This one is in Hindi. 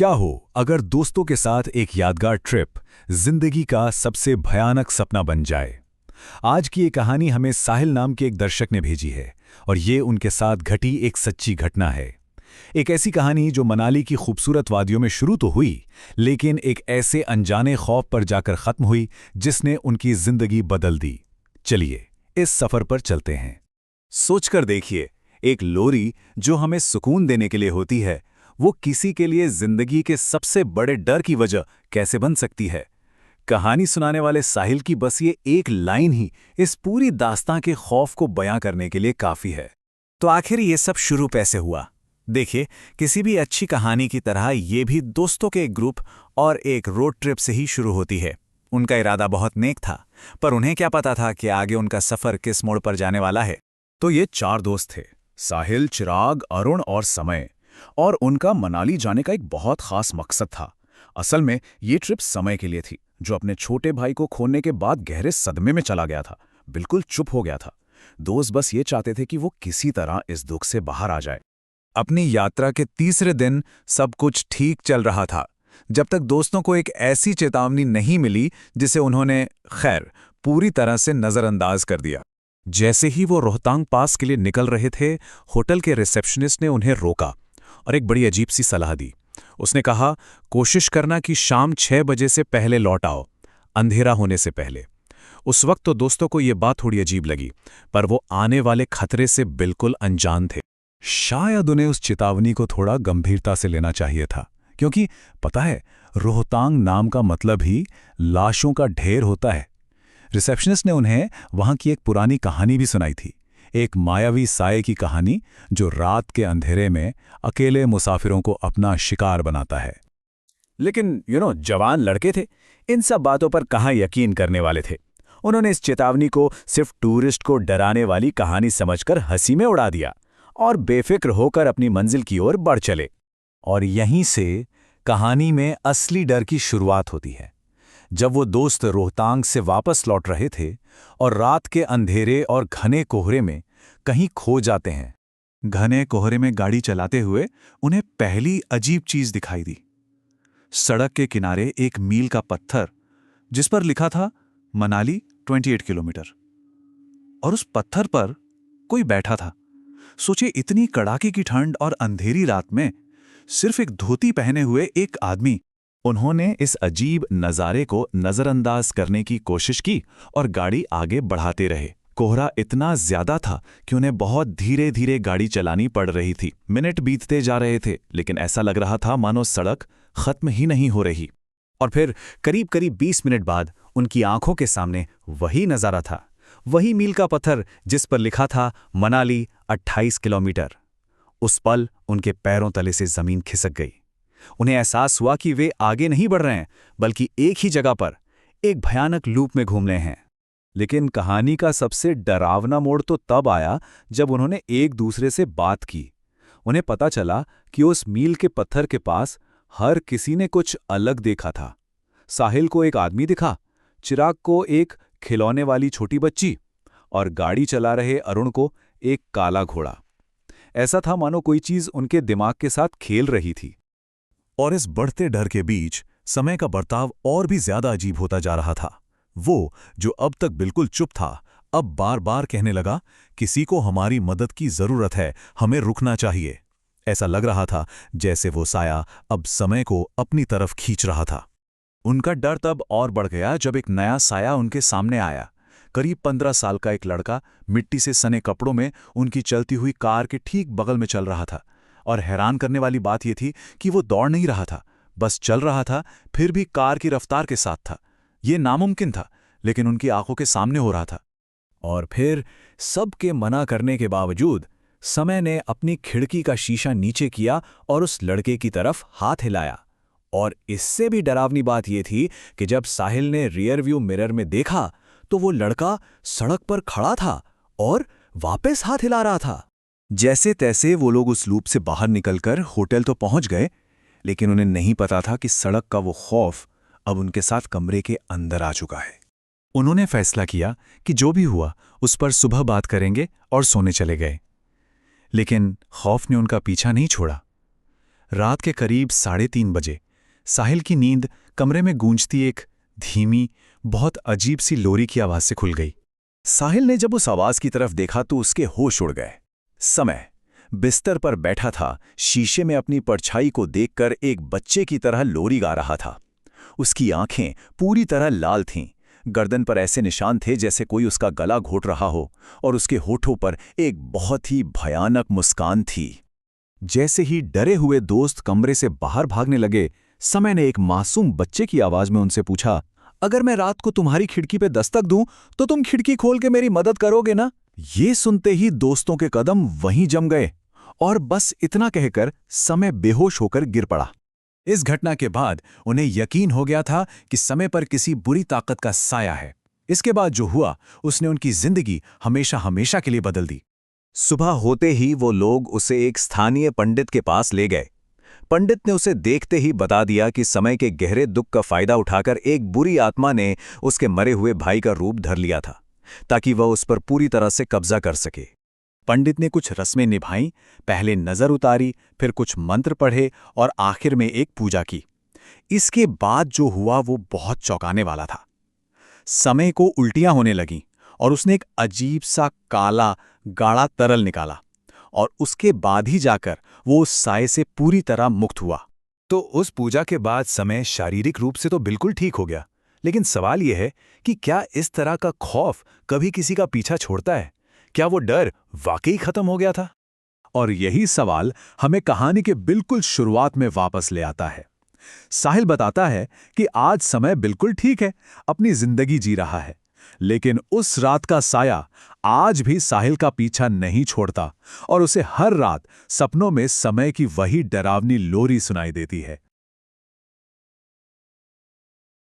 क्या हो अगर दोस्तों के साथ एक यादगार ट्रिप जिंदगी का सबसे भयानक सपना बन जाए। आज की ये कहानी हमें साहिल नाम के एक दर्शक ने भेजी है और ये उनके साथ घटी एक सच्ची घटना है। एक ऐसी कहानी जो मनाली की खूबसूरत वादियों में शुरू तो हुई, लेकिन एक ऐसे अनजाने खौफ पर जाकर खत्म हुई जिसने उनकी जिंदगी बदल दी। चलिए इस सफर पर चलते हैं। सोचकर देखिए, एक लोरी जो हमें सुकून देने के लिए होती है, वो किसी के लिए जिंदगी के सबसे बड़े डर की वजह कैसे बन सकती है। कहानी सुनाने वाले साहिल की बस ये एक लाइन ही इस पूरी दास्तां के खौफ को बयां करने के लिए काफी है। तो आखिर ये सब शुरू कैसे हुआ? देखिए, किसी भी अच्छी कहानी की तरह ये भी दोस्तों के एक ग्रुप और एक रोड ट्रिप से ही शुरू होती है। उनका इरादा बहुत नेक था, पर उन्हें क्या पता था कि आगे उनका सफर किस मोड़ पर जाने वाला है। तो ये 4 दोस्त थे, साहिल, चिराग, अरुण और समय। और उनका मनाली जाने का एक बहुत खास मकसद था। असल में ये ट्रिप समय के लिए थी, जो अपने छोटे भाई को खोने के बाद गहरे सदमे में चला गया था। बिल्कुल चुप हो गया था। दोस्त बस ये चाहते थे कि वो किसी तरह इस दुख से बाहर आ जाए। अपनी यात्रा के तीसरे दिन सब कुछ ठीक चल रहा था, जब तक दोस्तों को एक ऐसी चेतावनी नहीं मिली जिसे उन्होंने खैर पूरी तरह से नजरअंदाज कर दिया। जैसे ही वो रोहतांग पास के लिए निकल रहे थे, होटल के रिसेप्शनिस्ट ने उन्हें रोका और एक बड़ी अजीब सी सलाह दी। उसने कहा, कोशिश करना कि शाम 6 बजे से पहले लौट आओ, अंधेरा होने से पहले। उस वक्त तो दोस्तों को ये बात थोड़ी अजीब लगी, पर वो आने वाले खतरे से बिल्कुल अनजान थे। शायद उन्हें उस चेतावनी को थोड़ा गंभीरता से लेना चाहिए था, क्योंकि पता है, रोहतांग नाम का मतलब ही लाशों का ढेर होता है। रिसेप्शनिस्ट ने उन्हें वहां की एक पुरानी कहानी भी सुनाई थी, एक मायावी साये की कहानी जो रात के अंधेरे में अकेले मुसाफिरों को अपना शिकार बनाता है। लेकिन जवान लड़के थे, इन सब बातों पर कहाँ यकीन करने वाले थे। उन्होंने इस चेतावनी को सिर्फ टूरिस्ट को डराने वाली कहानी समझकर हंसी में उड़ा दिया और बेफिक्र होकर अपनी मंजिल की ओर बढ़ चले। और यहीं से कहानी में असली डर की शुरुआत होती है। जब वो दोस्त रोहतांग से वापस लौट रहे थे और रात के अंधेरे और घने कोहरे में कहीं खो जाते हैं। घने कोहरे में गाड़ी चलाते हुए उन्हें पहली अजीब चीज दिखाई दी। सड़क के किनारे एक मील का पत्थर, जिस पर लिखा था मनाली 28 किलोमीटर। और उस पत्थर पर कोई बैठा था। सोचे, इतनी कड़ाके की ठंड और अंधेरी रात में सिर्फ एक धोती पहने हुए एक आदमी। उन्होंने इस अजीब नज़ारे को नज़रअंदाज करने की कोशिश की और गाड़ी आगे बढ़ाते रहे। कोहरा इतना ज्यादा था कि उन्हें बहुत धीरे धीरे गाड़ी चलानी पड़ रही थी। मिनट बीतते जा रहे थे, लेकिन ऐसा लग रहा था मानो सड़क खत्म ही नहीं हो रही। और फिर करीब करीब 20 मिनट बाद उनकी आंखों के सामने वही नज़ारा था, वही मील का पत्थर जिस पर लिखा था मनाली 28 किलोमीटर। उस पल उनके पैरों तले से जमीन खिसक गई। उन्हें एहसास हुआ कि वे आगे नहीं बढ़ रहे हैं, बल्कि एक ही जगह पर एक भयानक लूप में घूम रहे हैं। लेकिन कहानी का सबसे डरावना मोड़ तो तब आया जब उन्होंने एक दूसरे से बात की। उन्हें पता चला कि उस मील के पत्थर के पास हर किसी ने कुछ अलग देखा था। साहिल को एक आदमी दिखा, चिराग को एक खिलौने वाली छोटी बच्ची और गाड़ी चला रहे अरुण को एक काला घोड़ा। ऐसा था मानो कोई चीज उनके दिमाग के साथ खेल रही थी। और इस बढ़ते डर के बीच समय का बर्ताव और भी ज्यादा अजीब होता जा रहा था। वो जो अब तक बिल्कुल चुप था, अब बार बार कहने लगा, किसी को हमारी मदद की जरूरत है, हमें रुकना चाहिए। ऐसा लग रहा था जैसे वो साया अब समय को अपनी तरफ खींच रहा था। उनका डर तब और बढ़ गया जब एक नया साया उनके सामने आया। करीब 15 साल का एक लड़का मिट्टी से सने कपड़ों में उनकी चलती हुई कार के ठीक बगल में चल रहा था। और हैरान करने वाली बात यह थी कि वो दौड़ नहीं रहा था, बस चल रहा था, फिर भी कार की रफ्तार के साथ था। ये नामुमकिन था, लेकिन उनकी आंखों के सामने हो रहा था। और फिर सबके मना करने के बावजूद समय ने अपनी खिड़की का शीशा नीचे किया और उस लड़के की तरफ हाथ हिलाया। और इससे भी डरावनी बात यह थी कि जब साहिल ने रियर व्यू मिरर में देखा तो वो लड़का सड़क पर खड़ा था और वापस हाथ हिला रहा था। जैसे तैसे वो लोग उस लूप से बाहर निकलकर होटल तो पहुंच गए, लेकिन उन्हें नहीं पता था कि सड़क का वो खौफ अब उनके साथ कमरे के अंदर आ चुका है। उन्होंने फैसला किया कि जो भी हुआ उस पर सुबह बात करेंगे और सोने चले गए। लेकिन खौफ ने उनका पीछा नहीं छोड़ा। रात के करीब 3:30 बजे साहिल की नींद कमरे में गूंजती एक धीमी, बहुत अजीब सी लोरी की आवाज से खुल गई। साहिल ने जब उस आवाज की तरफ देखा तो उसके होश उड़ गए। समय बिस्तर पर बैठा था, शीशे में अपनी परछाई को देखकर एक बच्चे की तरह लोरी गा रहा था। उसकी आंखें पूरी तरह लाल थीं, गर्दन पर ऐसे निशान थे जैसे कोई उसका गला घोट रहा हो, और उसके होठों पर एक बहुत ही भयानक मुस्कान थी। जैसे ही डरे हुए दोस्त कमरे से बाहर भागने लगे, समय ने एक मासूम बच्चे की आवाज में उनसे पूछा, अगर मैं रात को तुम्हारी खिड़की पे दस्तक दूं तो तुम खिड़की खोल के मेरी मदद करोगे ना? ये सुनते ही दोस्तों के कदम वहीं जम गए और बस इतना कहकर समय बेहोश होकर गिर पड़ा। इस घटना के बाद उन्हें यकीन हो गया था कि समय पर किसी बुरी ताकत का साया है। इसके बाद जो हुआ उसने उनकी जिंदगी हमेशा हमेशा के लिए बदल दी। सुबह होते ही वो लोग उसे एक स्थानीय पंडित के पास ले गए। पंडित ने उसे देखते ही बता दिया कि समय के गहरे दुख का फायदा उठाकर एक बुरी आत्मा ने उसके मरे हुए भाई का रूप धर लिया था, ताकि वह उस पर पूरी तरह से कब्जा कर सके। पंडित ने कुछ रस्में निभाईं, पहले नजर उतारी, फिर कुछ मंत्र पढ़े और आखिर में एक पूजा की। इसके बाद जो हुआ वो बहुत चौंकाने वाला था। समय को उल्टियां होने लगीं और उसने एक अजीब सा काला गाढ़ा तरल निकाला, और उसके बाद ही जाकर वो उस साए से पूरी तरह मुक्त हुआ। तो उस पूजा के बाद समय शारीरिक रूप से तो बिल्कुल ठीक हो गया, लेकिन सवाल यह है कि क्या इस तरह का खौफ कभी किसी का पीछा छोड़ता है? क्या वो डर वाकई खत्म हो गया था? और यही सवाल हमें कहानी के बिल्कुल शुरुआत में वापस ले आता है। साहिल बताता है कि आज समय बिल्कुल ठीक है, अपनी जिंदगी जी रहा है, लेकिन उस रात का साया आज भी साहिल का पीछा नहीं छोड़ता और उसे हर रात सपनों में समय की वही डरावनी लोरी सुनाई देती है।